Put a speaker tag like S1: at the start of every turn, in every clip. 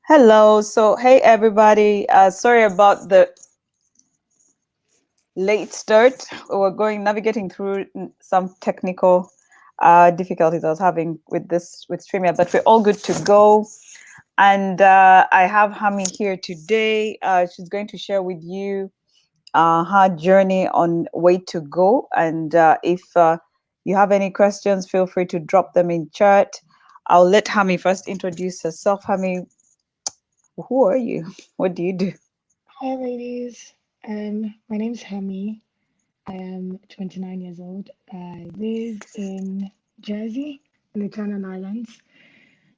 S1: Hello. So, hey everybody. Sorry about the late start. We're navigating through some technical difficulties I was having with StreamYard, but we're all good to go. And I have Hami here today. She's going to share with you her journey on way to go. And if you have any questions, feel free to drop them in chat. I'll let Hami first introduce herself. Hami, who are you? What do you do?
S2: Hi, ladies. My name's Hemi. I am 29 years old. I live in Jersey, in the Channel Islands.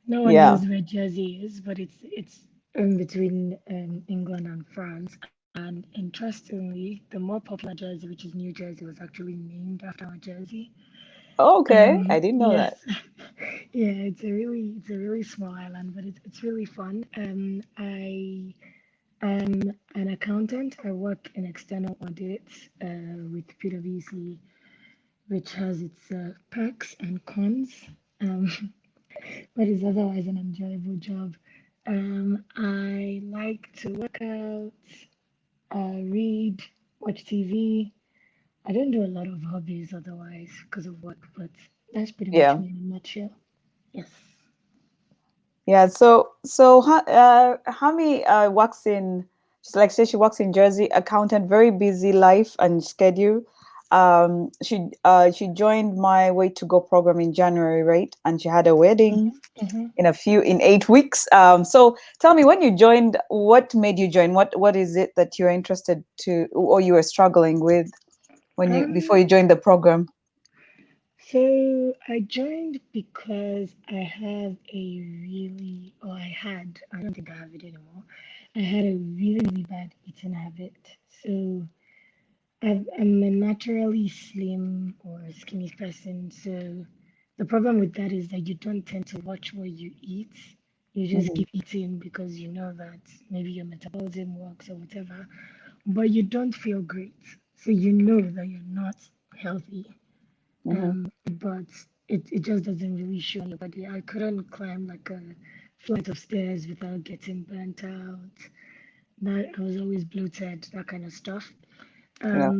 S2: No one
S1: Yeah.
S2: knows where Jersey is, but it's in between England and France. And interestingly, the more popular Jersey, which is New Jersey, was actually named after our Jersey.
S1: Okay, I didn't know
S2: Yes,
S1: that.
S2: yeah, it's a really small island, but it's really fun. I'm an accountant. I work in external audits with PwC, which has its perks and cons, um, but it's otherwise an enjoyable job. I like to work out, read, watch TV. I don't do a lot of hobbies otherwise because of work, but that's pretty much
S1: Yeah.
S2: me in a nutshell. Yes.
S1: Yeah. So Hami works in, she's like say she works in Jersey, accountant, very busy life and schedule. She joined my Way to Go program in January, right? And she had a wedding
S2: Hmm.
S1: in 8 weeks. So tell me, when you joined, what made you join? What is it that you're interested to, or you were struggling with when you before
S2: Um,
S1: you joined the program?
S2: So I joined because I don't think I have it anymore. I had a really, really bad eating habit. So I'm a naturally slim or skinny person. So the problem with that is that you don't tend to watch what you eat. You just
S1: Hmm.
S2: keep eating because you know that maybe your metabolism works or whatever, but you don't feel great. So you know that you're not healthy,
S1: Hmm.
S2: but it just doesn't really show on your body. I couldn't climb like a flight of stairs without getting burnt out. That I was always bloated, that kind of stuff.
S1: Yeah.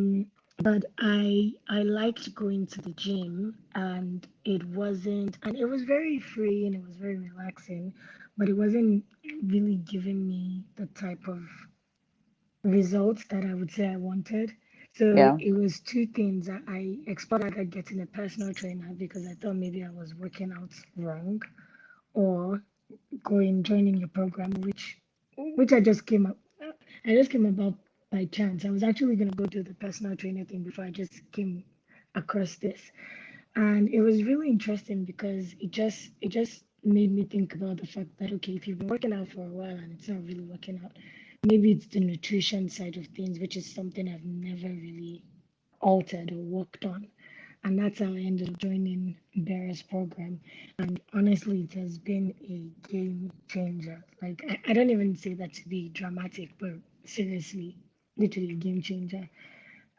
S2: But I liked going to the gym, and it was very free and it was very relaxing, but it wasn't really giving me the type of results that I would say I wanted. So
S1: Yeah.
S2: it was two things that I explored either getting a personal trainer because I thought maybe I was working out wrong, or joining your program, which I just came about by chance. I was actually gonna go do the personal trainer thing before I just came across this. And it was really interesting because it just made me think about the fact that okay, if you've been working out for a while and it's not really working out, maybe it's the nutrition side of things, which is something I've never really altered or worked on. And that's how I ended up joining Bear's program. And honestly, it has been a game changer. Like I don't even say that to be dramatic, but seriously, literally a game changer.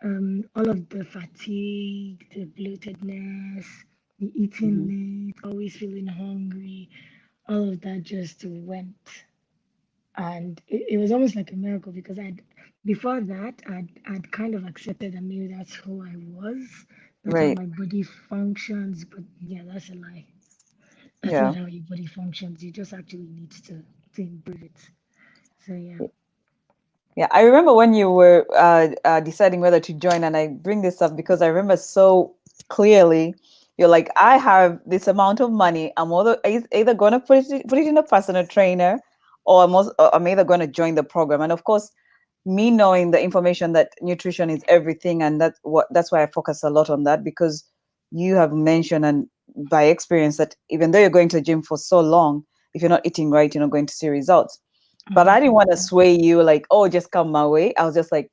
S2: All of the fatigue, the bloatedness, the eating
S1: Hmm.
S2: late, always feeling hungry, all of that just went. And it was almost like a miracle because before that, I'd kind of accepted that maybe that's who I was, that's how
S1: Right.
S2: my body functions. But yeah, that's a lie. That's
S1: Yeah.
S2: not how your body functions. You just actually need to improve it. So yeah.
S1: Yeah, I remember when you were deciding whether to join, and I bring this up because I remember so clearly. You're like, I have this amount of money. I'm either going to put it in a personal trainer, or I'm either going to join the program. And of course, me knowing the information that nutrition is everything, and that's why I focus a lot on that, because you have mentioned and by experience that even though you're going to the gym for so long, if you're not eating right, you're not going to see results. But I didn't want to
S2: Mhm.
S1: sway you like, oh, just come my way. I was just like,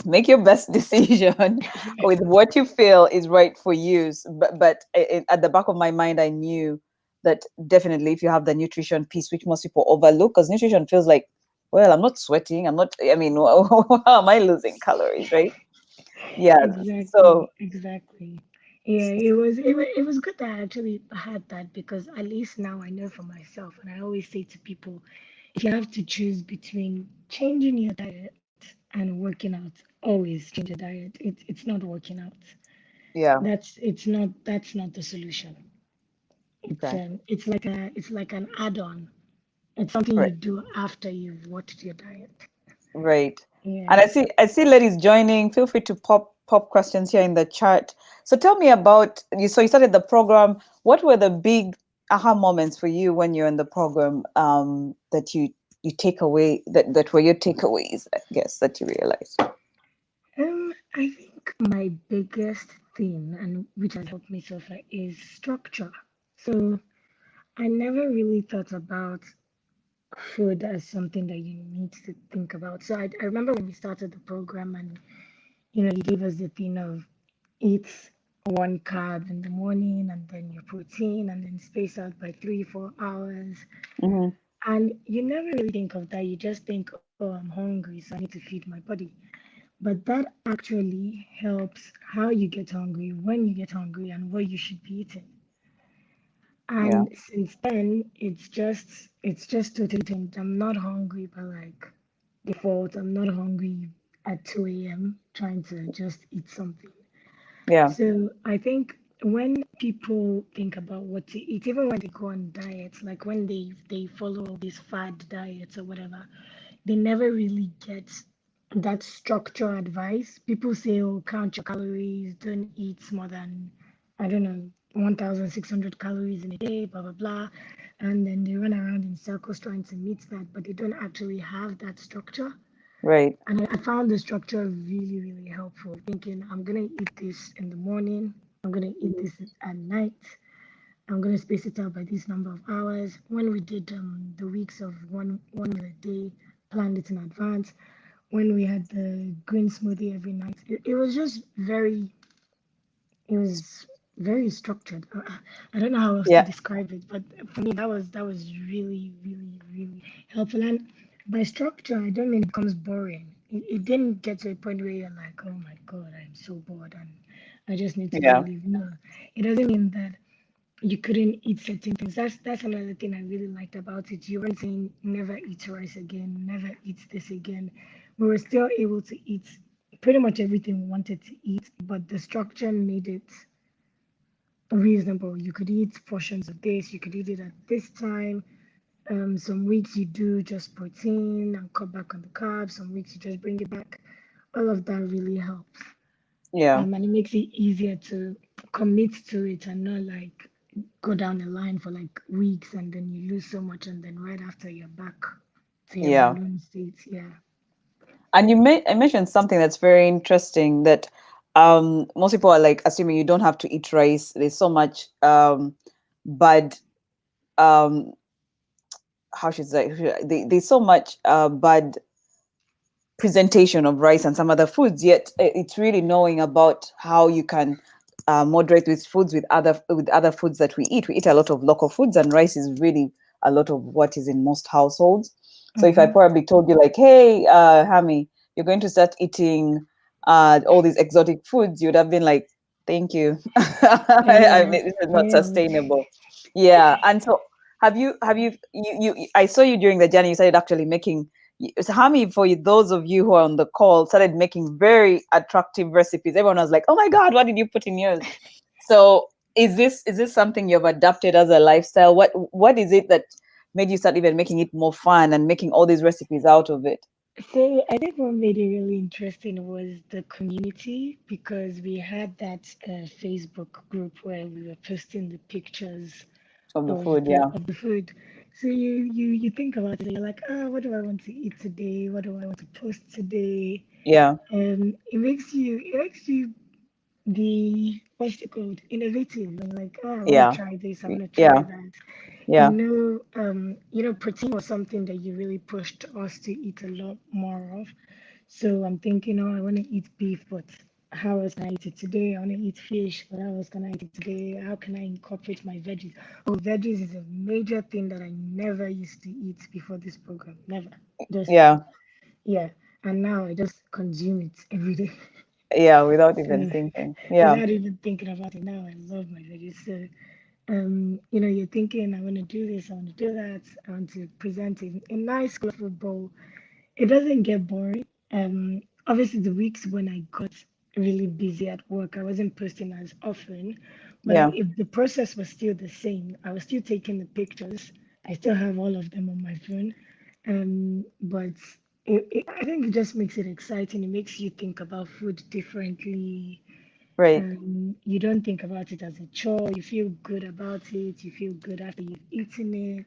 S1: make your best decision with what you feel is right for you. But at the back of my mind, I knew that definitely if you have the nutrition piece, which most people overlook, because nutrition feels like, well, I'm not sweating. I'm not, I mean, how am I losing calories, right? Yeah. So,
S2: Exactly. Yeah, it was good that I actually had that because at least now I know for myself, and I always say to people, if you have to choose between changing your diet and working out, always change your diet. It's not working out.
S1: Yeah.
S2: That's not the solution.
S1: Okay.
S2: It's like an add-on. It's something
S1: Right.
S2: you do after you've watched your diet.
S1: Right. And
S2: Yeah.
S1: I see ladies joining. Feel free to pop questions here in the chat. So tell me about you. So you started the program. What were the big aha moments for you when you're in the program, that you take away, that were your takeaways, I guess, that you realized?
S2: I think my biggest thing, and which has helped me so far, is structure. So I never really thought about food as something that you need to think about. So I remember when we started the program, and you gave us the thing of eat one carb in the morning, and then your protein, and then space out by 3 4 hours.
S1: Hmm.
S2: And you never really think of that. You just think, oh, I'm hungry, so I need to feed my body. But that actually helps how you get hungry, when you get hungry, and what you should be eating.
S1: Yeah.
S2: And since then, it's just totally changed. I'm not hungry by like default. I'm not hungry at 2 a.m. trying to just eat something.
S1: Yeah.
S2: So I think when people think about what to eat, even when they go on diets, like when they follow all these fad diets or whatever, they never really get that structure advice. People say, oh, count your calories, don't eat more than, I don't know, 1,600 calories in a day, blah, blah, blah. And then they run around in circles trying to meet that, but they don't actually have that structure.
S1: Right.
S2: And I found the structure really, really helpful. Thinking, I'm going to eat this in the morning, I'm going to eat
S1: Mhm.
S2: this at night, I'm going to space it out by this number of hours. When we did the weeks of one meal a day, planned it in advance. When we had the green smoothie every night, it was just it was very structured. I don't know how else to
S1: Yeah.
S2: describe it, but for me, that was really, really, really helpful. And by structure, I don't mean it becomes boring. It didn't get to a point where you're like, oh my God, I'm so bored and I just need to go
S1: Yeah.
S2: leave. No, it doesn't mean that you couldn't eat certain things. That's another thing I really liked about it. You weren't saying never eat rice again, never eat this again. We were still able to eat pretty much everything we wanted to eat, but the structure made it reasonable. You could eat portions of this, you could eat it at this time. Some weeks you do just protein and cut back on the carbs, some weeks you just bring it back. All of that really helps.
S1: Yeah.
S2: And it makes it easier to commit to it and not like go down the line for like weeks and then you lose so much and then right after you're back to your
S1: Yeah.
S2: balloon state. Yeah.
S1: And I mentioned something that's very interesting, that most people are like assuming you don't have to eat rice. There's so much bad, um, how should I say, there's so much bad presentation of rice and some other foods. Yet it's really knowing about how you can moderate with foods, with other foods that we eat. We eat a lot of local foods, and rice is really a lot of what is in most households. So if I
S2: Mm-hmm.
S1: probably told you like, hey, Hami, you're going to start eating all these exotic foods, you would have been like, thank you. I
S2: Yeah.
S1: mean, this is not
S2: Yeah.
S1: sustainable. Yeah. And so I saw you during the journey, you started actually making, so Hami, for those of you who are on the call, started making very attractive recipes. Everyone was like, oh my God, what did you put in yours? So is this something you've adapted as a lifestyle? What is it that made you start even making it more fun and making all these recipes out of it?
S2: So I think what made it really interesting was the community because we had that Facebook group where we were posting the pictures
S1: Of the
S2: of
S1: food,
S2: the
S1: yeah.
S2: of the food. So you think about it, you're like, what do I want to eat today? What do I want to post today?
S1: Yeah.
S2: It makes you the what's it called innovative and like, I want to
S1: Yeah.
S2: try this, I want to try
S1: Yeah.
S2: that.
S1: Yeah.
S2: Protein was something that you really pushed us to eat a lot more of. So I'm thinking, I want to eat beef, but how else can I eat it today? I want to eat fish, but how else can I eat it today? How can I incorporate my veggies? Oh, veggies is a major thing that I never used to eat before this program. Never. Just,
S1: Yeah.
S2: yeah. And now I just consume it every day.
S1: Yeah. Without even
S2: So
S1: thinking. Yeah.
S2: without even thinking about it, now I love my veggies. So You're thinking, I want to do this, I want to do that, I want to present a nice, colorful bowl. It doesn't get boring. Obviously, the weeks when I got really busy at work, I wasn't posting as often, but
S1: Yeah.
S2: if the process was still the same, I was still taking the pictures. I still have all of them on my phone. But I think it just makes it exciting. It makes you think about food differently.
S1: Right.
S2: You don't think about it as a chore. You feel good about it. You feel good after you've eaten it.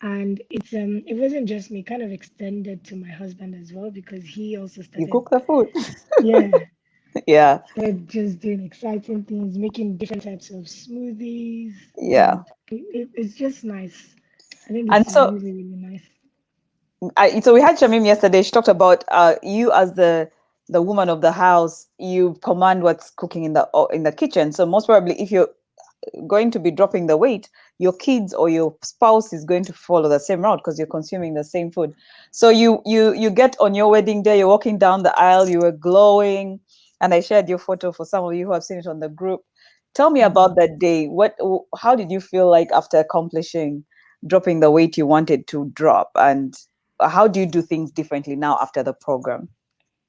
S2: And it wasn't just me, kind of extended to my husband as well because he also
S1: You
S2: started,
S1: cook the food.
S2: yeah,
S1: Yeah.
S2: started just doing exciting things, making different types of smoothies,
S1: Yeah.
S2: and it's just nice. I think
S1: And
S2: it's
S1: so
S2: really, really nice.
S1: so we had Shamim yesterday. She talked about you as the woman of the house. You command what's cooking in the kitchen. So most probably, if you're going to be dropping the weight, your kids or your spouse is going to follow the same route because you're consuming the same food. So you get on your wedding day. You're walking down the aisle. You were glowing, and I shared your photo for some of you who have seen it on the group. Tell me
S2: Mhm.
S1: about that day. How did you feel like after accomplishing dropping the weight you wanted to drop, and how do you do things differently now after the program?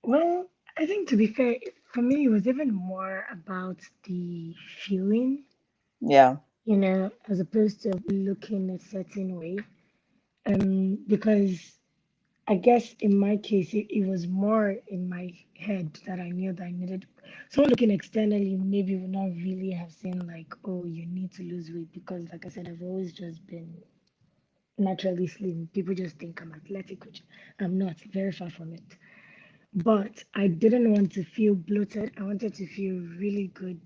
S2: Well, I think to be fair, for me, it was even more about the feeling,
S1: Yeah.
S2: as opposed to looking a certain way. Because I guess in my case, it was more in my head that I knew that I needed. Someone looking externally maybe would not really have seen, like, oh, you need to lose weight because, like I said, I've always just been naturally slim. People just think I'm athletic, which I'm not, very far from it. But I didn't want to feel bloated. I wanted to feel really good.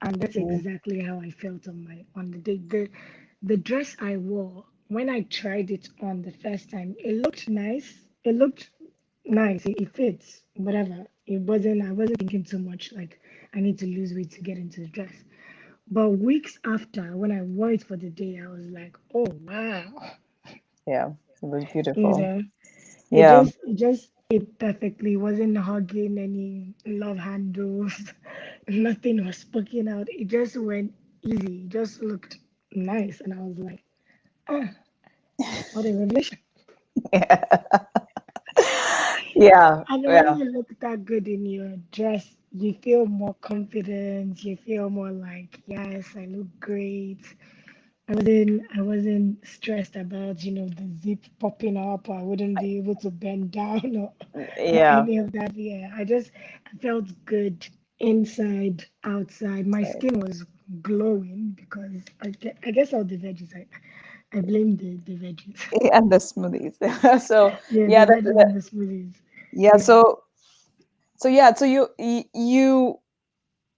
S2: And that's
S1: Mm.
S2: exactly how I felt on the day. The dress I wore, when I tried it on the first time, it looked nice. It looked nice. It fits, whatever. I wasn't thinking too much like I need to lose weight to get into the dress. But weeks after, when I wore it for the day, I was like, oh wow.
S1: Yeah. It was
S2: You
S1: beautiful.
S2: know,
S1: Yeah.
S2: it just fit perfectly. It wasn't hugging any love handles. Nothing was poking out. It just went easy. It just looked nice. And I was like, ah, what a revelation.
S1: Yeah.
S2: And when
S1: Yeah.
S2: you look that good in your dress, you feel more confident. You feel more like, yes, I look great. I wasn't stressed about, the zip popping up. I wouldn't be able to bend down or
S1: Yeah.
S2: any of that. Yeah, I felt good inside, outside. My skin was glowing because I guess all the veggies. I blame the veggies.
S1: And the smoothies. So
S2: Yeah, the
S1: yeah,
S2: veggies and the smoothies.
S1: yeah.
S2: Yeah.
S1: So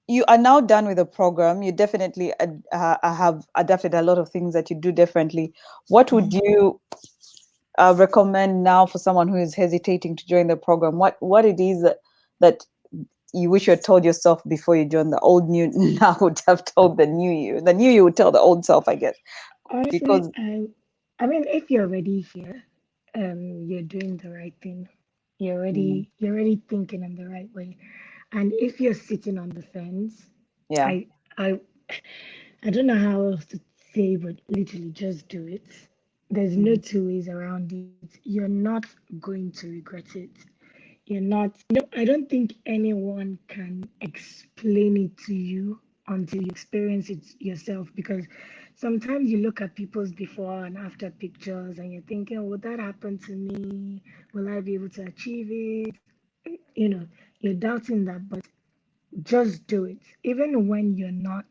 S1: you are now done with the program. You definitely have adapted a lot of things that you do differently. What would
S2: Mhm.
S1: you recommend now for someone who is hesitating to join the program? What it is that you wish you had told yourself before you joined? The old new now would have told the new you. The new you would tell the old self, I guess.
S2: Honestly,
S1: Because
S2: I mean, if you're already here, you're doing the right thing.
S1: mm,
S2: You're already thinking in the right way. And if you're sitting on the fence,
S1: yeah,
S2: I I I don't know how else to say, but literally just do it. There's no
S1: mhm,
S2: two ways around it. You're not going to regret it. You're not, I don't think anyone can explain it to you until you experience it yourself because sometimes you look at people's before and after pictures and you're thinking, will that happen to me? Will I be able to achieve it? You know, you're doubting that, but just do it, even when you're not.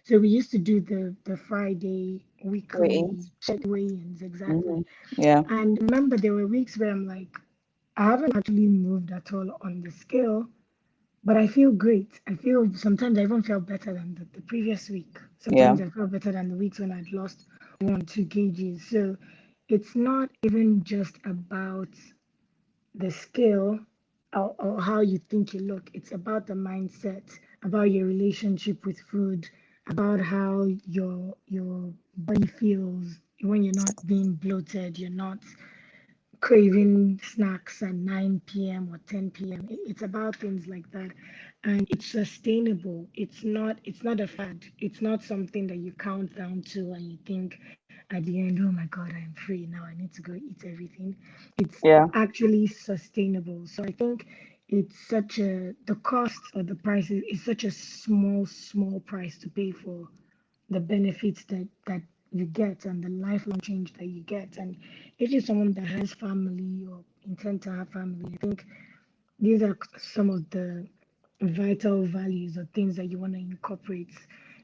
S2: So we used to do the Friday weekly
S1: weigh-ins.
S2: check weigh-ins exactly.
S1: Mhm, yeah,
S2: And remember, there were weeks where I'm like, I haven't actually moved at all on the scale, but I feel great. I feel sometimes I even felt better than the previous week.
S1: yeah,
S2: Sometimes I felt better than the weeks when I'd lost 1, 2 kgs. So it's not even just about the skill or how you think you look. It's about the mindset, about your relationship with food, about how your body feels when you're not being bloated, you're not craving snacks at 9 p.m. or 10 p.m. It's about things like that. And it's sustainable. It's not a fad. It's not something that you count down to and you think at the end, oh my God, I'm free. Now I need to go eat everything. It's
S1: Yeah.
S2: actually sustainable. So I think it's such the cost or the price is such a small price to pay for the benefits that you get and the lifelong change that you get. And if you're someone that has family or intend to have family, I think these are some of the vital values or things that you want to incorporate.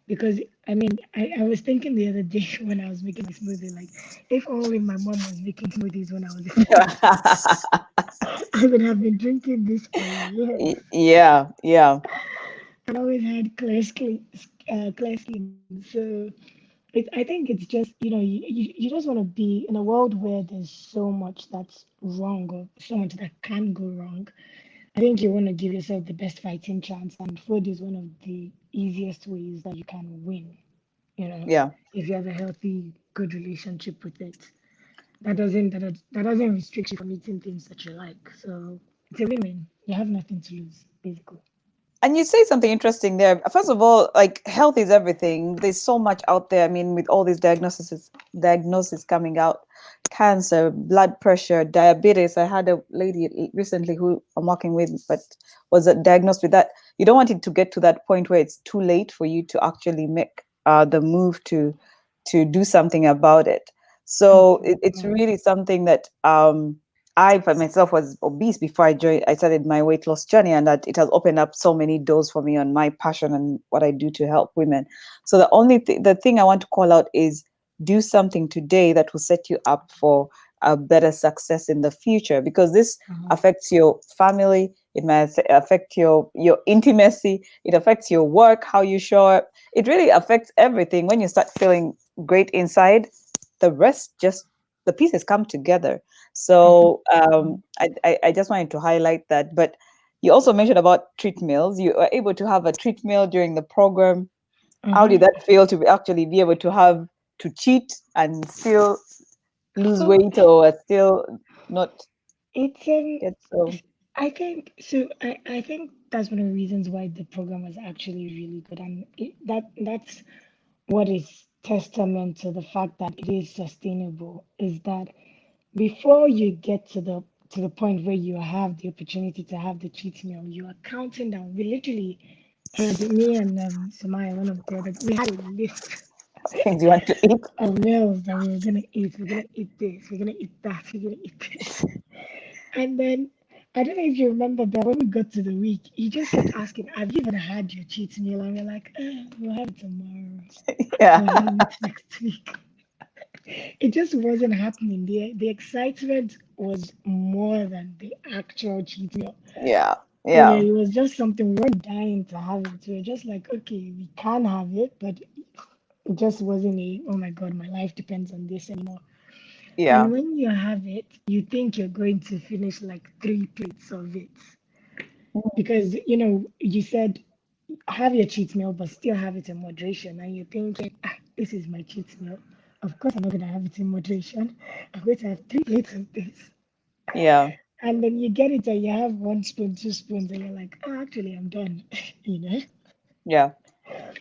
S2: Because I mean, I was thinking the other day when I was making my smoothie, like if only my mom was making smoothies when I was a kid, I would have been drinking this for years.
S1: Yeah, yeah,
S2: I always had clear skin. So I think it's just, you just want to be in a world where there's so much that's wrong or so much that can go wrong. I think you want to give yourself the best fighting chance, and food is one of the easiest ways that you can win, you know,
S1: yeah.
S2: if you have a healthy, good relationship with it. That doesn't restrict you from eating things that you like. So it's a win-win. You have nothing to lose, basically.
S1: And you say something interesting there. First of all, like health is everything. There's so much out there. I mean, with all these diagnoses coming out, cancer, blood pressure, diabetes. I had a lady recently who I'm working with, but was diagnosed with that. You don't want it to get to that point where it's too late for you to actually make the move to do something about it. So it's
S2: Absolutely.
S1: really something that I by myself was obese before I started my weight loss journey, and that it has opened up so many doors for me on my passion and what I do to help women. So the thing I want to call out is do something today that will set you up for a better success in the future, because this
S2: Mhm.
S1: affects your family, it might affect your intimacy, it affects your work, how you show up. It really affects everything. When you start feeling great inside, the rest just the pieces come together. So I just wanted to highlight that. But you also mentioned about treat meals. You were able to have a treat meal during the program. How did
S2: Mhm.
S1: that feel to actually be able to have to cheat and still lose
S2: Oh,
S1: weight, or still not
S2: it's
S1: get so?
S2: I think so. I think that's one of the reasons why the program was actually really good, and that's what is testament to the fact that it is sustainable. Is that before you get to the point where you have the opportunity to have the cheat meal, you are counting down. We literally had me and Samaya, one of the other, we had a list
S1: Things you want to eat.
S2: of meals that we were gonna eat. We're gonna eat this. We're gonna eat that. We're gonna eat this. And then I don't know if you remember, but when we got to the week, he just kept asking, "Have you even had your cheat meal?" And we're like, "We'll have it tomorrow.
S1: Yeah,
S2: We'll have it next week." It just wasn't happening. The excitement was more than the actual cheat meal.
S1: yeah, yeah,
S2: It was just something we weren't dying to have it. We were just like, okay, we can have it, but it just wasn't oh my God, my life depends on this anymore.
S1: yeah,
S2: And when you have it, you think you're going to finish like 3 plates of it. Because, you said have your cheat meal, but still have it in moderation. And you're thinking, this is my cheat meal. Of course, I'm not going to have it in moderation. I'm going to have 3 plates of this.
S1: yeah,
S2: And then you get it and you have 1 spoon, 2 spoons, and you're like, actually, I'm done. you know,
S1: yeah.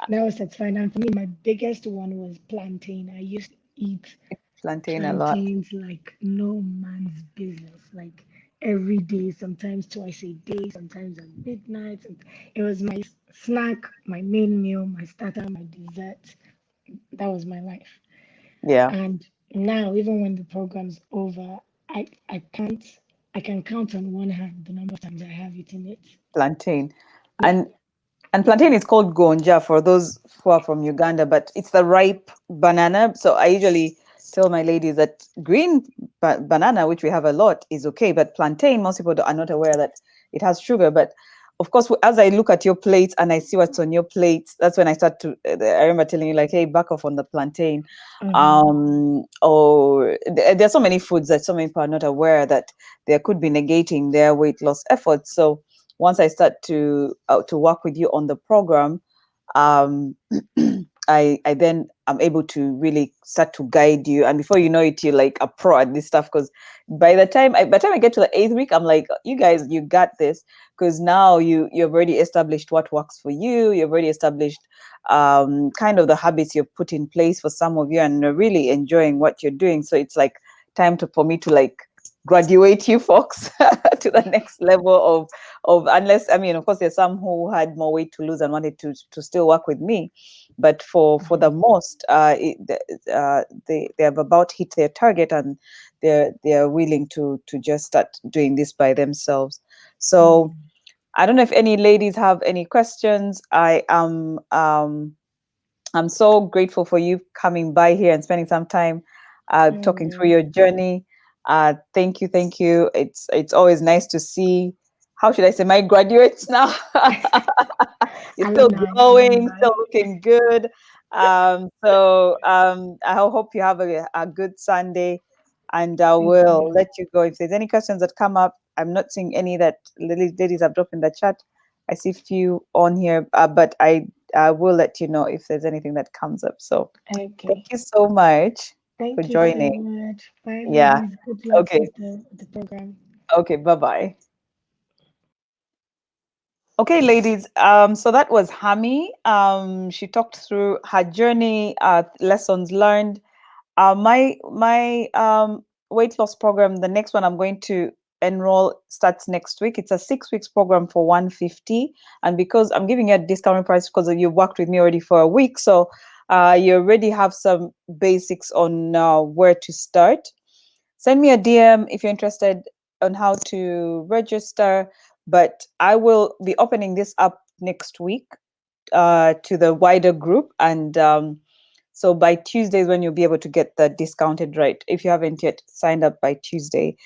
S2: that was satisfying. And for me, my biggest one was plantain. I used to eat
S1: Plantain a lot.
S2: plantains like no man's business, like every day, sometimes twice a day, sometimes at midnight. And it was my snack, my main meal, my starter, my dessert. That was my life.
S1: Yeah,
S2: And now, even when the program's over, I can count on one hand the number of times I have eaten it.
S1: plantain.
S2: Yeah.
S1: And plantain is called gonja for those who are from Uganda, but it's the ripe banana. So I usually tell my ladies that green banana, which we have a lot, is okay, but plantain, most people are not aware that it has sugar. But of course, as I look at your plate and I see what's on your plate, that's when I start to. I remember telling you like, "Hey, back off on the plantain."
S2: Uh-huh.
S1: Or there are so many foods that so many people are not aware that they could be negating their weight loss efforts. So once I start to work with you on the program, um, I then am able to really start to guide you, and before you know it, you're like a pro at this stuff. Because by the time I get to the 8th week, I'm like, you guys, you got this. Because now you've already established what works for you. You've already established kind of the habits you've put in place for some of you, and are really enjoying what you're doing. So it's like time for me to like graduate you folks to the next level of, unless, I mean, of course, there's some who had more weight to lose and wanted to still work with me, but for the most, they have about hit their target, and they're willing to just start doing this by themselves. So I don't know if any ladies have any questions. I am I'm so grateful for you coming by here and spending some time talking through your journey. Thank you, thank you. It's always nice to see, how should I say, my graduates now. You're still glowing, still looking good. I hope you have a good Sunday, and I will let you go. If there's any questions that come up, I'm not seeing any that ladies have dropped in the chat. I see a few on here, but I will let you know if there's anything that comes up. So thank you so much for joining.
S2: Thank you so much. Bye,
S1: Yeah.
S2: ladies. Good luck
S1: Okay.
S2: with the program.
S1: Okay. Bye-bye. Okay, ladies. So that was Hami. She talked through her journey, lessons learned. My weight loss program, the next one I'm going to enroll, starts next week. It's a 6 weeks program for 150, and because I'm giving you a discounted price because you've worked with me already for a week, so you already have some basics on where to start. Send me a DM if you're interested on how to register. But I will be opening this up next week to the wider group, and so by Tuesday is when you'll be able to get the discounted rate if you haven't yet signed up by Tuesday.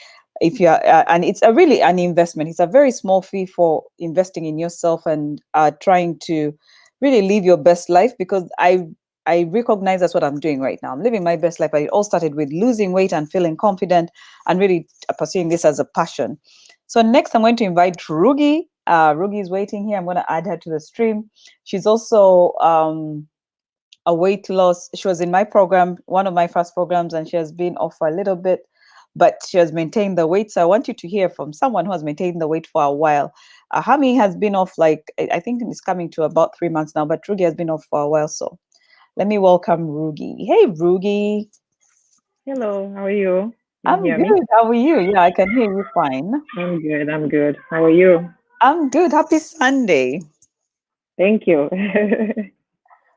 S1: If you are, and it's a really an investment. It's a very small fee for investing in yourself and trying to really live your best life, because I recognize that's what I'm doing right now. I'm living my best life. But it all started with losing weight and feeling confident and really pursuing this as a passion. So next, I'm going to invite Rugi. Rugi is waiting here. I'm going to add her to the stream. She's also a weight loss. She was in my program, one of my first programs, and she has been off for a little bit, but she has maintained the weight. So I want you to hear from someone who has maintained the weight for a while. Hami has been off, like, I think it's coming to about 3 months now, but Rugi has been off for a while. So let me welcome Rugi. Hey, Rugi.
S3: Hello, how are you? Can
S1: I'm
S3: you hear
S1: good.
S3: me?
S1: How are you? Yeah, I can hear you fine.
S3: I'm good, I'm good. How are you?
S1: I'm good. Happy Sunday.
S3: Thank you.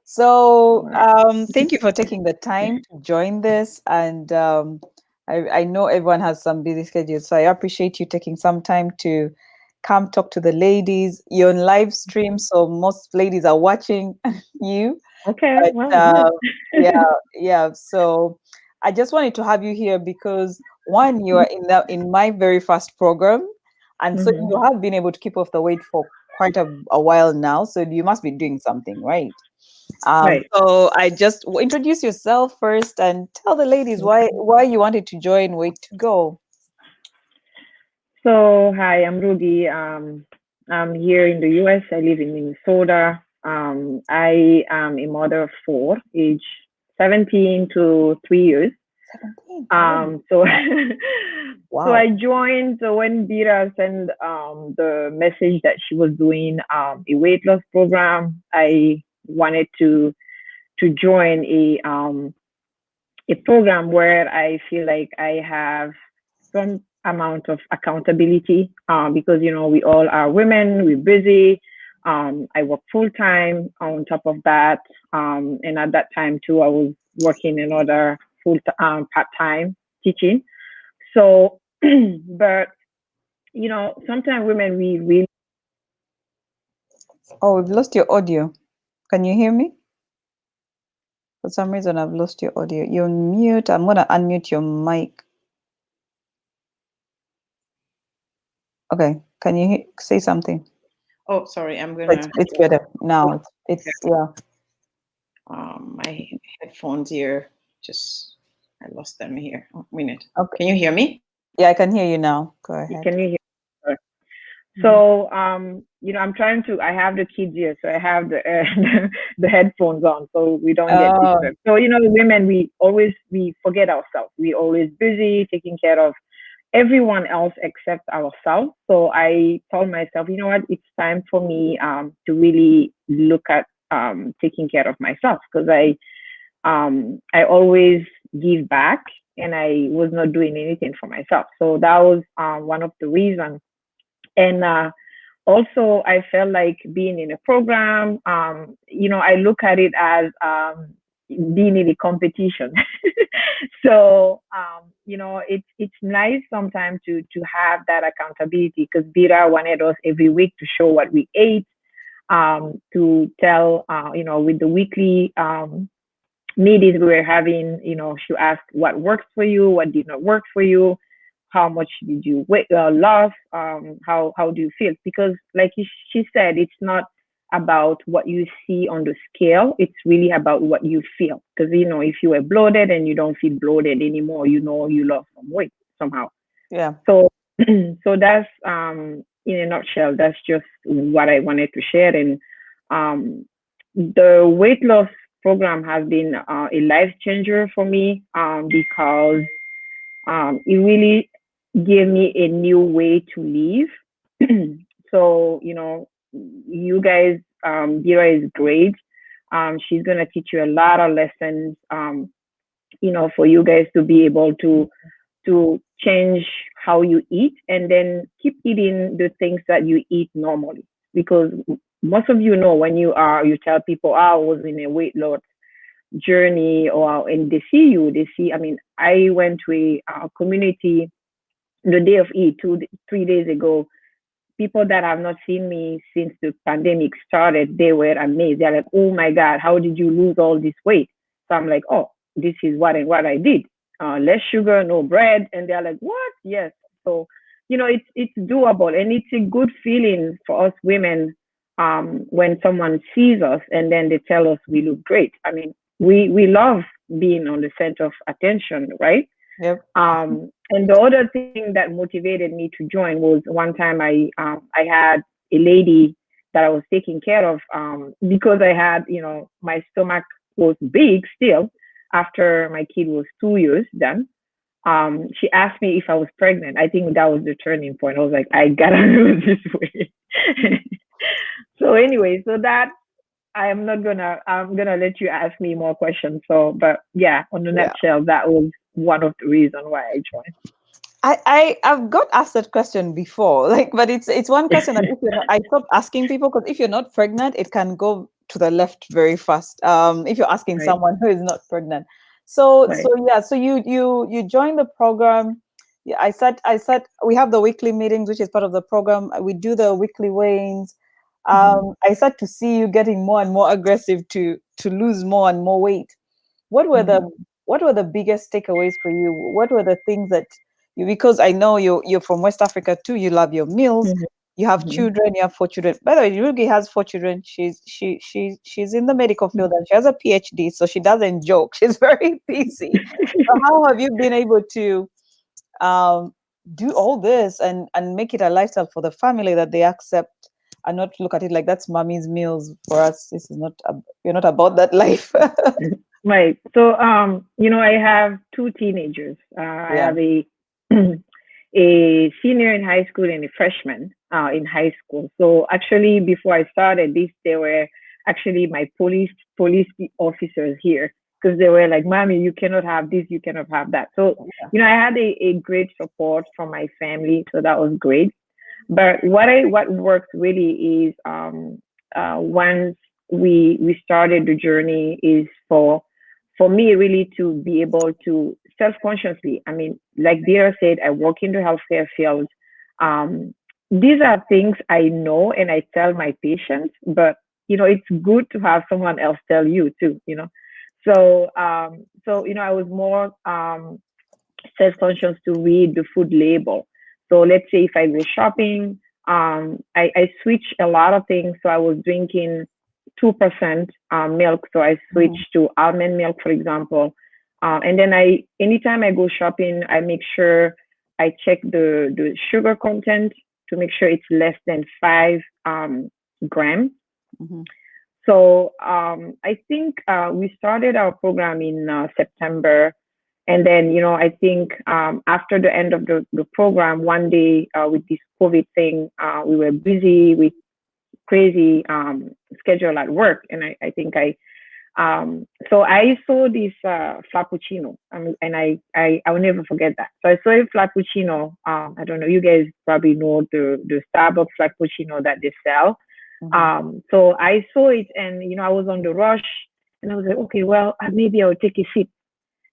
S1: So thank you for taking the time to join this. And I know everyone has some busy schedules, so I appreciate you taking some time to come talk to the ladies. You're on live stream, so most ladies are watching you.
S3: Okay,
S1: But
S3: well, good.
S1: yeah. So I just wanted to have you here because, one, you are in my very first program, and so
S3: hmm
S1: you have been able to keep off the weight for quite a while now. So you must be doing something right.
S3: Right.
S1: So I just introduce yourself first and tell the ladies why you wanted to join Weight to Go.
S3: So, hi, I'm Ruby. I'm here in the US. I live in Minnesota. I am a mother of four, age 17 to 3 years.
S1: 17.
S3: So,
S1: Wow.
S3: so I joined when Bira sent the message that she was doing a weight loss program. I wanted to join a program where I feel like I have some amount of accountability because we all are women, we're busy. I work full time on top of that, and at that time too, I was working another part time teaching. So, but sometimes women we really.
S1: Oh, we've lost your audio. Can you hear me? For some reason, I've lost your audio. You're on mute. I'm going to unmute your mic. Okay. Can you say something?
S3: Oh, sorry. I'm gonna.
S1: It's better now. It's yeah.
S3: My headphones here. Just I lost them here. Oh, minute.
S1: Okay.
S3: Can you hear me?
S1: Yeah, I can hear you now. Go ahead.
S3: Can you hear? So, I'm trying to, I have the kids here, so I have the the headphones on, so we don't get
S1: Oh,
S3: disturbed. So, women, we forget ourselves. We always busy taking care of everyone else except ourselves. So I told myself, you know what, it's time for me to really look at taking care of myself, because I always give back and I was not doing anything for myself. So that was one of the reasons. And also, I felt like being in a program, I look at it as being in a competition. So, it's nice sometimes to have that accountability, because Bira wanted us every week to show what we ate, to tell, with the weekly meetings we were having, she asked what works for you, what did not work for you, how much did you weight loss, how do you feel? Because like she said, it's not about what you see on the scale. It's really about what you feel. Because if you were bloated and you don't feel bloated anymore, you lost some weight somehow.
S1: yeah.
S3: So so that's in a nutshell, that's just what I wanted to share. And the weight loss program has been a life changer for me, because it really gave me a new way to live. So, you guys, Dira is great. She's going to teach you a lot of lessons, for you guys to be able to change how you eat, and then keep eating the things that you eat normally. Because most of when you tell people, oh, I was in a weight loss journey, and they see, I mean, I went to a community the day of Eid 3 days ago. People that have not seen me since the pandemic started, they were amazed. They're like, oh my God, how did you lose all this weight? So I'm like, oh, this is what and what I did. Less sugar, no bread. And they're like, what? Yes. So, it's doable, and it's a good feeling for us women, when someone sees us and then they tell us we look great. I mean, we love being on the center of attention, right?
S1: Yep.
S3: And the other thing that motivated me to join was one time I had a lady that I was taking care of, because I had, my stomach was big still after my kid was 2 years then. She asked me if I was pregnant. I think that was the turning point. I was like, I gotta lose this weight. So anyway, so that I'm gonna let you ask me more questions. So, but yeah, on the
S1: Yeah.
S3: nutshell, that was one of the reasons why I joined.
S1: I've got asked that question before, like, but it's one question that if you're not, I stopped asking people, because if you're not pregnant, it can go to the left very fast. If you're asking
S3: Right,
S1: someone who is not pregnant, so
S3: right.
S1: yeah, so you join the program. Yeah, I said we have the weekly meetings, which is part of the program. We do the weekly weigh-ins.
S3: Hmm.
S1: I start to see you getting more and more aggressive to lose more and more weight. What were the
S3: Hmm.
S1: what were the biggest takeaways for you? What were the things that you, because I know you're from West Africa too, you love your meals,
S3: Hmm.
S1: you have
S3: Hmm.
S1: children, you have 4 children. By the way, Rugi has 4 children. She's in the medical field and she has a PhD, so she doesn't joke. She's very busy. So how have you been able to um, do all this and make it a lifestyle for the family that they accept and not look at it like that's mommy's meals? For us, this is not we're not about that life.
S3: Right. So, I have two teenagers. I
S1: Yeah.
S3: have a senior in high school and a freshman in high school. So actually, before I started this, they were actually my police officers here, because they were like, "Mommy, you cannot have this, you cannot have that." So, I had a great support from my family, so that was great. But what works really is, once we started the journey, is for me really to be able to self consciously. I mean, like Dira said, I work in the healthcare field. Um, these are things I know and I tell my patients, but it's good to have someone else tell you too. So I was more self-conscious to read the food label. So let's say if I go shopping, I switch a lot of things. So I was drinking 2% milk, so I
S1: Mhm.
S3: switched to almond milk, for example. And then anytime I go shopping, I make sure I check the sugar content to make sure it's less than 5 grams.
S1: Mhm.
S3: So I think we started our program in September. And then, I think after the end of the program, one day with this COVID thing, we were busy with crazy schedule at work. And I think so I saw this Frappuccino, and I will never forget that. So I saw a Frappuccino. I don't know, you guys probably know the Starbucks Frappuccino that they sell.
S1: Mhm.
S3: So I saw it, and I was on the rush, and I was like, okay, well, maybe I'll take a sip.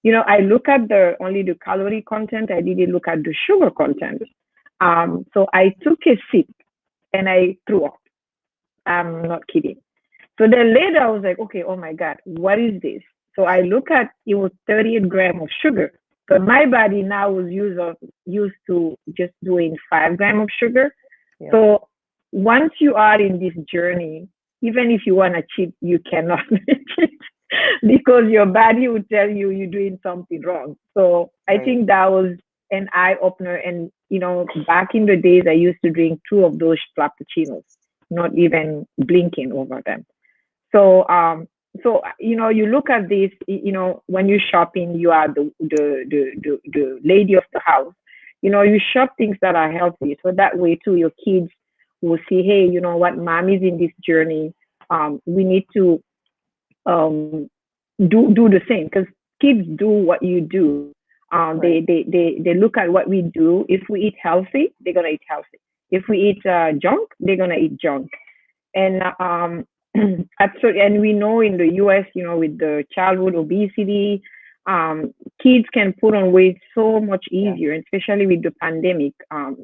S3: I look at only the calorie content. I didn't look at the sugar content. So I took a sip and I threw up. I'm not kidding. So then later I was like, okay, oh my God, what is this? So I look at it was 38 grams of sugar. But my body now was used to just doing 5 grams of sugar.
S1: Yeah.
S3: So once you are in this journey, even if you want to cheat, you cannot make it because your body will tell you you're doing something wrong. So I
S1: Right.
S3: think that was an eye opener. And back in the days, I used to drink 2 of those frappuccinos, not even blinking over them. So you look at this, when you're shopping, you are the lady of the house. You shop things that are healthy, so that way too your kids will see, hey, you know what, mommy's in this journey. We need to um do the same, because kids do what you do.
S1: Right.
S3: They look at what we do. If we eat healthy, they're gonna eat healthy. If we eat junk, they're gonna eat junk. And absolutely, and we know in the US, with the childhood obesity, kids can put on weight so much
S1: Yeah.
S3: easier, especially with the pandemic.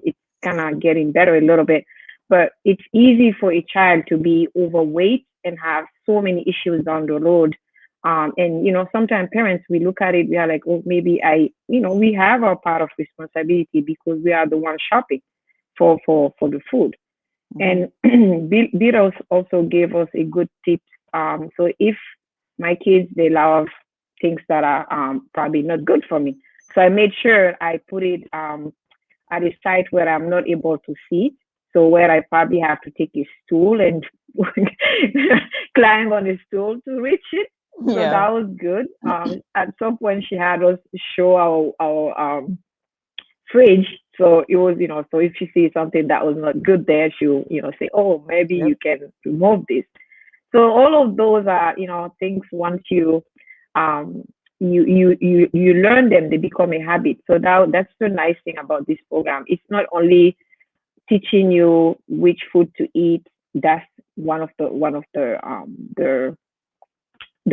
S3: It's kind of getting better a little bit, but it's easy for a child to be overweight and have so many issues down the road. And sometimes parents, we look at it, we are like, oh, maybe we have our part of responsibility because we are the ones shopping for the food.
S1: Mhm.
S3: And Bill also gave us a good tip. So if my kids, they love things that are probably not good for me, so I made sure I put it at a site where I'm not able to see it. So where I probably have to take a stool and climb on a stool to reach it. So
S1: Yeah.
S3: that was good. At some point, she had us show our fridge. So it was, so if she sees something that was not good there, she'll, say, oh, maybe
S1: Yep.
S3: you can remove this. So all of those are, things once um, you learn them, they become a habit. So that's the nice thing about this program. It's not only teaching you which food to eat. That's one of the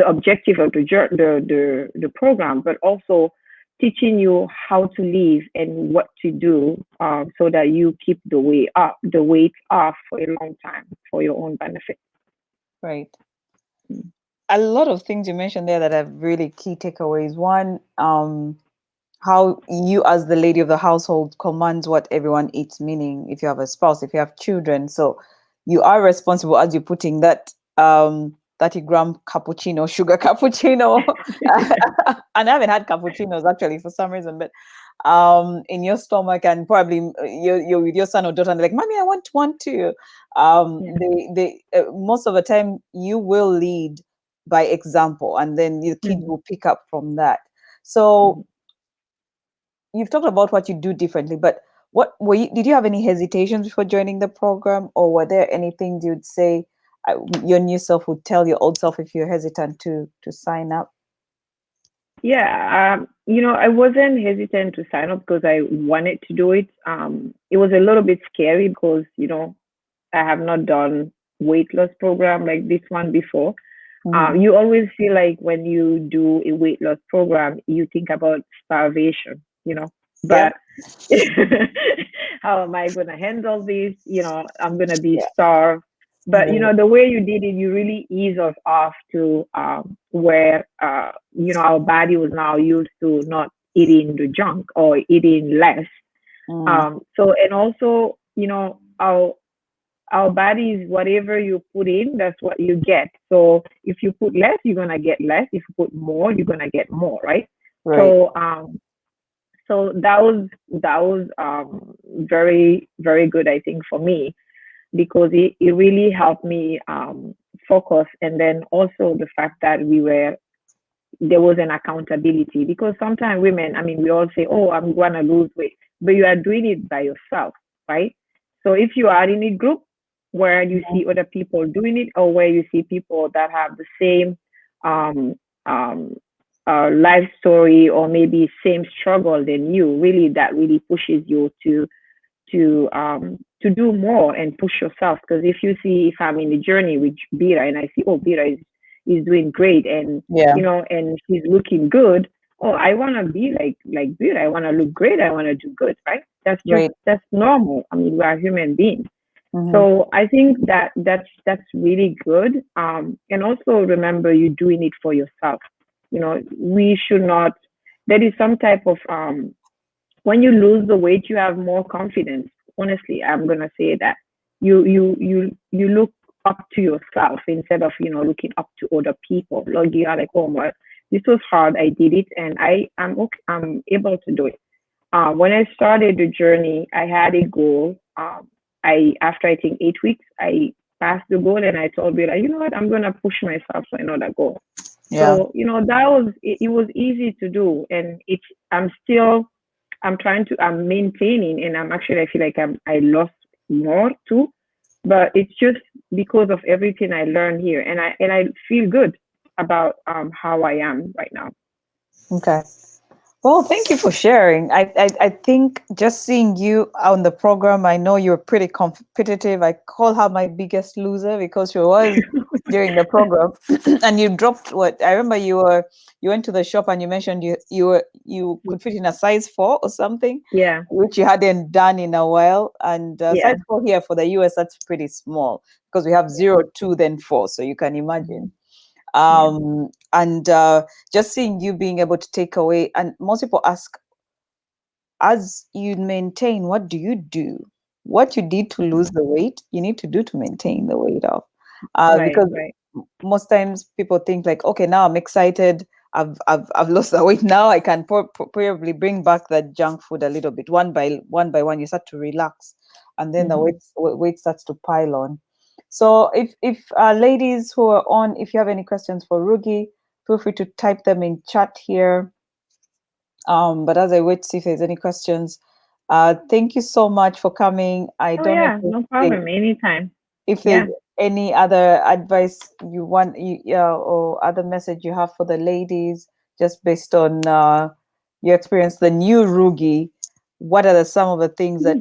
S3: objective of the program, but also teaching you how to live and what to do, so that you keep the weight off for a long time for your own benefit.
S1: Right. A lot of things you mentioned there that are really key takeaways. One, how you as the lady of the household commands what everyone eats, meaning if you have a spouse, if you have children, so you are responsible as you're putting that 30-gram cappuccino, sugar cappuccino. And I haven't had cappuccinos actually for some reason, but in your stomach, and probably you're with your son or daughter and they're like, mommy, I want one too.
S3: Yeah.
S1: They most of the time you will lead by example, and then your kids
S3: Mhm.
S1: will pick up from that. So
S3: Mhm.
S1: you've talked about what you do differently, but what did you have any hesitations before joining the program, or were there any things you'd say your new self would tell your old self if you're hesitant to sign up?
S3: Yeah, I wasn't hesitant to sign up because I wanted to do it. It was a little bit scary because, I have not done weight loss program like this one before.
S1: Mhm.
S3: You always feel like when you do a weight loss program, you think about starvation.
S1: Yep.
S3: But how am I going to handle this? I'm going to be
S1: Yeah.
S3: starved. But
S1: Right.
S3: the way you did it, you really ease us off to where our body was now used to not eating the junk or eating less.
S1: Mm.
S3: So, and also, our bodies, whatever you put in, that's what you get. So if you put less, you're gonna get less. If you put more, you're gonna get more, right?
S1: Right.
S3: So So that was very, very good, I think, for me, because it really helped me focus. And then also the fact that there was an accountability, because sometimes women, I mean, we all say, oh, I'm going to lose weight, but you are doing it by yourself, right? So if you are in a group where you see other people doing it, or where you see people that have the same um, um, life story, or maybe same struggle than you, really, that really pushes you to do more and push yourself. Because if I'm in the journey with Bira and I see, oh, Bira is doing great, and
S1: Yeah.
S3: and she's looking good. Oh, I want to be like Bira. I want to look great. I want to do good, right?
S1: Right.
S3: That's normal. I mean, we are human beings.
S1: Mm-hmm.
S3: So I think that's really good. And also remember, you're doing it for yourself. We should not. There is some type of when you lose the weight, you have more confidence. Honestly, I'm gonna say that you look up to yourself instead of looking up to other people. Like you are like, oh my, this was hard. I did it, and I'm okay. I'm able to do it. When I started the journey, I had a goal. I After I think 8 weeks, I passed the goal, and I told Bella, you know what, I'm gonna push myself for another goal.
S1: Yeah.
S3: So that was it. It was easy to do, and I'm trying to, I'm maintaining, and I feel like I lost more too, but it's just because of everything I learned here, and I feel good about how I am right now.
S1: Okay. Well, thank you for sharing. I think just seeing you on the program, I know you're pretty competitive. I call her my biggest loser because she was during the program, and you dropped what I remember. You went to the shop and you mentioned you could fit in a size 4 or something,
S3: Yeah,
S1: which you hadn't done in a while. And
S3: yeah,
S1: size 4 here for the US, that's pretty small because we have
S3: yeah,
S1: 0, 2, then 4. So you can imagine.
S3: mhm, yeah.
S1: And just seeing you being able to take away, and most people ask, as you maintain, what do you do? What you did to lose the weight, you need to do to maintain the weight off.
S3: Right,
S1: Because
S3: right.
S1: most times people think like, okay, now I'm excited. I've lost the weight. Now I can probably bring back that junk food a little bit. One by one, you start to relax, and then the
S3: Hmm.
S1: weight starts to pile on. So if ladies who are on, if you have any questions for Rugi, feel free to type them in chat here. But as I wait to see if there's any questions, thank you so much for coming. I
S3: Oh
S1: don't know
S3: yeah, no problem. Anytime.
S1: if there's
S3: Yeah.
S1: any other advice you want, or other message you have for the ladies, just based on your experience, the new Rugi. What are some of the things that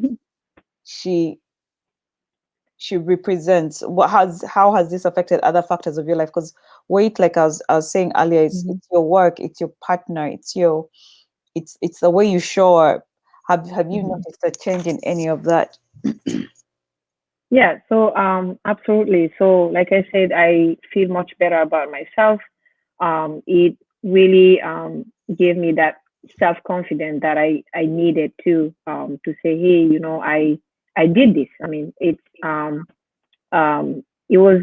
S1: she she represents? How has this affected other factors of your life? Because weight, like I was saying earlier,
S3: Mhm.
S1: it's your work, it's your partner, it's the way you show up. Have you
S3: Mhm.
S1: noticed a change in any of that?
S3: Yeah, so absolutely. So like I said, I feel much better about myself. It really gave me that self confidence that I needed to say, hey, I did this. I mean, it was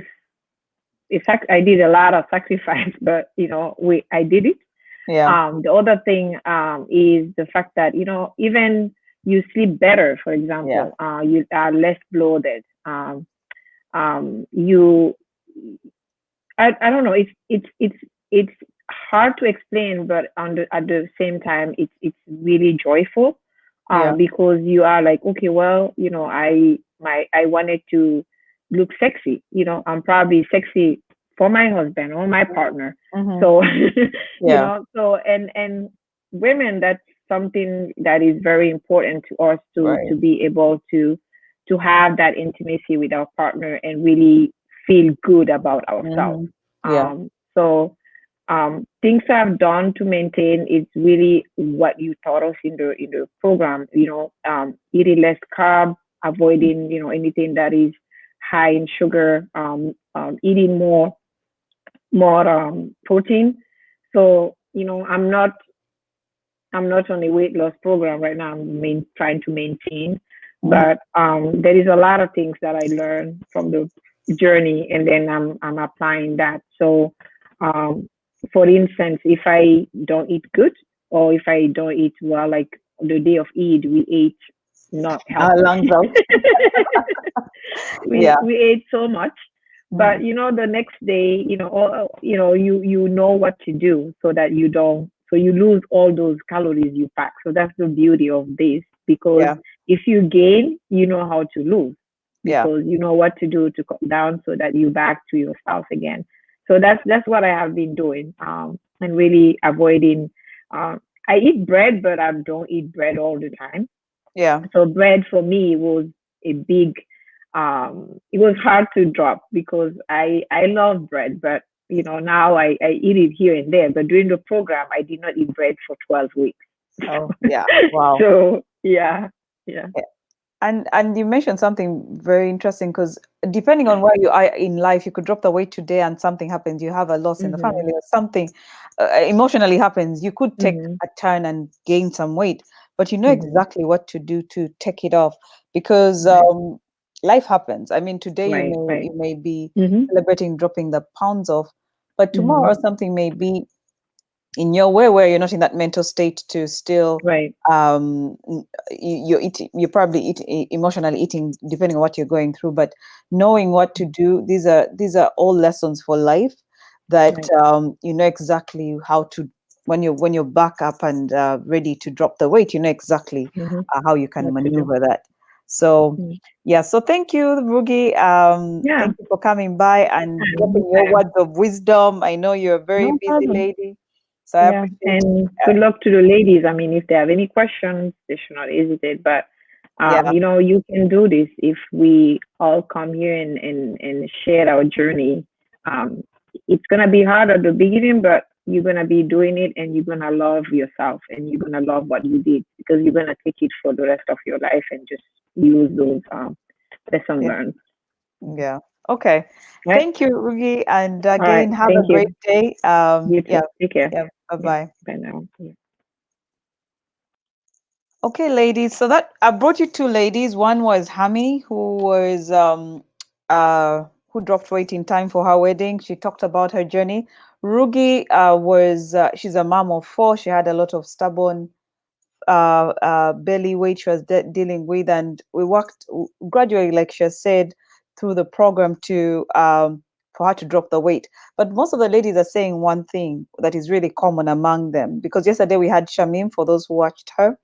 S3: I did a lot of sacrifice, but we I did it.
S1: Yeah.
S3: The other thing is the fact that even you sleep better. For
S1: Yeah.
S3: example, you are less bloated. You I don't know. It's hard to explain, but at the same time, it's really joyful,
S1: Yeah.
S3: because you are like, okay, well, I wanted to look sexy. I'm probably sexy for my husband or my partner.
S1: Hmm.
S3: So
S1: Yeah.
S3: and women, that's something that is very important to us, to
S1: Right.
S3: be able to have that intimacy with our partner and really feel good about ourselves.
S1: Hmm. Yeah.
S3: So things I've done to maintain is really what you taught us in the program. Eating less carb, avoiding anything that is high in sugar, eating more protein. So I'm not on a weight loss program right now. I'm trying to maintain,
S1: Hmm.
S3: but there is a lot of things that I learned from the journey, and then I'm applying that. So, um, for instance, if I don't eat good, or if I don't eat well, like the day of Eid, we ate not healthy.
S1: Lungs out.
S3: we
S1: Yeah.
S3: we ate so much, but the next day, you know what to do so that you don't, so you lose all those calories you pack. So that's the beauty of this, because
S1: Yeah.
S3: if you gain, you know how to lose,
S1: Yeah.
S3: because you know what to do to cut down so that you back to yourself again. So that's what I have been doing, and really avoiding. I eat bread, but I don't eat bread all the time.
S1: Yeah.
S3: So bread for me was a big, it was hard to drop, because I love bread, but now I eat it here and there. But during the program, I did not eat bread for 12 weeks.
S1: Oh, yeah. Wow.
S3: So yeah.
S1: Yeah. And you mentioned something very interesting, because depending on where you are in life, you could drop the weight today and something happens. You have a loss in the family,
S3: Mm-hmm.
S1: or something emotionally happens. You could take
S3: Mm-hmm.
S1: a turn and gain some weight, but you know
S3: Mm-hmm.
S1: exactly what to do to take it off, because
S3: Right.
S1: life happens. I mean, today
S3: Right. Right.
S1: you may be
S3: Mm-hmm.
S1: celebrating dropping the pounds off, but
S3: Mm-hmm.
S1: tomorrow something may be in your way where you're not in that mental state to still
S3: Right.
S1: you're probably emotionally eating, depending on what you're going through, but knowing what to do, these are all lessons for life, that
S3: Right.
S1: you know exactly how to, when you're back up and ready to drop the weight, you know exactly
S3: Mm-hmm.
S1: how you can
S3: What to do.
S1: maneuver that. So
S3: Mm.
S1: yeah, so thank you, Rugi.
S3: Yeah.
S1: Thank you for coming by and dropping your
S3: Anytime.
S1: words of wisdom. I know you're a very
S3: No
S1: busy
S3: problem.
S1: lady, so I
S3: Yeah,
S1: appreciate
S3: and
S1: uh,
S3: good luck to the ladies. I mean, if they have any questions, they should not hesitate. But
S1: yeah,
S3: you can do this if we all come here and share our journey. Um, it's gonna be hard at the beginning, but you're gonna be doing it, and you're gonna love yourself, and you're gonna love what you did, because you're gonna take it for the rest of your life and just use those lessons
S1: yeah,
S3: learned.
S1: yeah. Okay.
S3: Right?
S1: Thank you, Rugi, and
S3: All right.
S1: again, have a
S3: Thank you.
S1: great day.
S3: You too.
S1: Yeah,
S3: Take care.
S1: yeah. Bye
S3: Yeah.
S1: bye.
S3: Bye now. Yeah.
S1: Okay, ladies. So that I brought you two ladies. One was Hami, who dropped weight in time for her wedding. She talked about her journey. Rugi was she's a mom of four. She had a lot of stubborn belly weight she was dealing with, and we worked gradually, like she has said, through the program to for her to drop the weight. But most of the ladies are saying one thing that is really common among them, because yesterday we had Shamim, for those who watched her.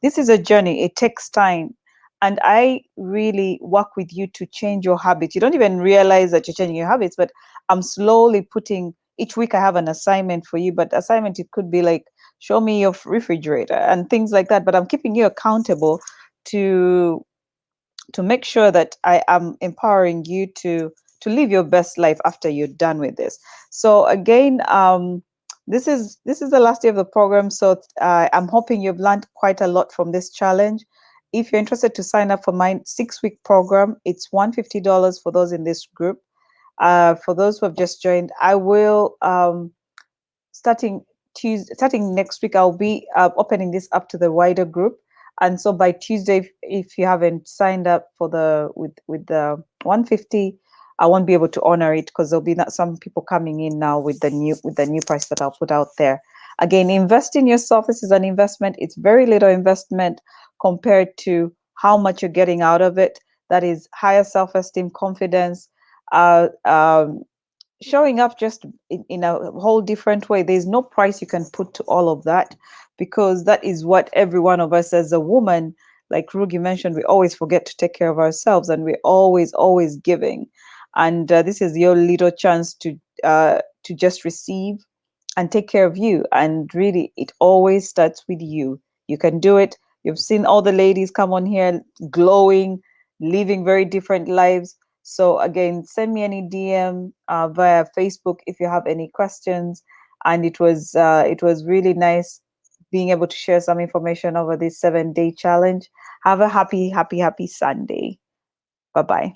S1: This is a journey, it takes time. And I really work with you to change your habits. You don't even realize that you're changing your habits, but I'm slowly putting, each week I have an assignment for you, but assignment, it could be like, show me your refrigerator and things like that. But I'm keeping you accountable to make sure that I am empowering you to live your best life after you're done with this. So again, this is the last day of the program. So I'm hoping you've learned quite a lot from this challenge. If you're interested to sign up for my 6-week program, it's $150 for those in this group. For those who have just joined, I will starting starting next week, I'll be opening this up to the wider group. And so by Tuesday, if you haven't signed up for the with the 150, I won't be able to honor it, because there'll be not some people coming in now with the new price that I'll put out there. Again, invest in yourself. This is an investment. It's very little investment compared to how much you're getting out of it. That is higher self-esteem, confidence, uh, um, showing up just in a whole different way. There's no price you can put to all of that, because that is what every one of us as a woman, like Rugi mentioned, we always forget to take care of ourselves, and we're always giving. And this is your little chance to just receive and take care of you. And really, it always starts with you. You can do it. You've seen all the ladies come on here glowing, living very different lives. So again, send me any DM via Facebook if you have any questions. And it was really nice being able to share some information over this 7-day challenge. Have a happy Sunday. Bye bye.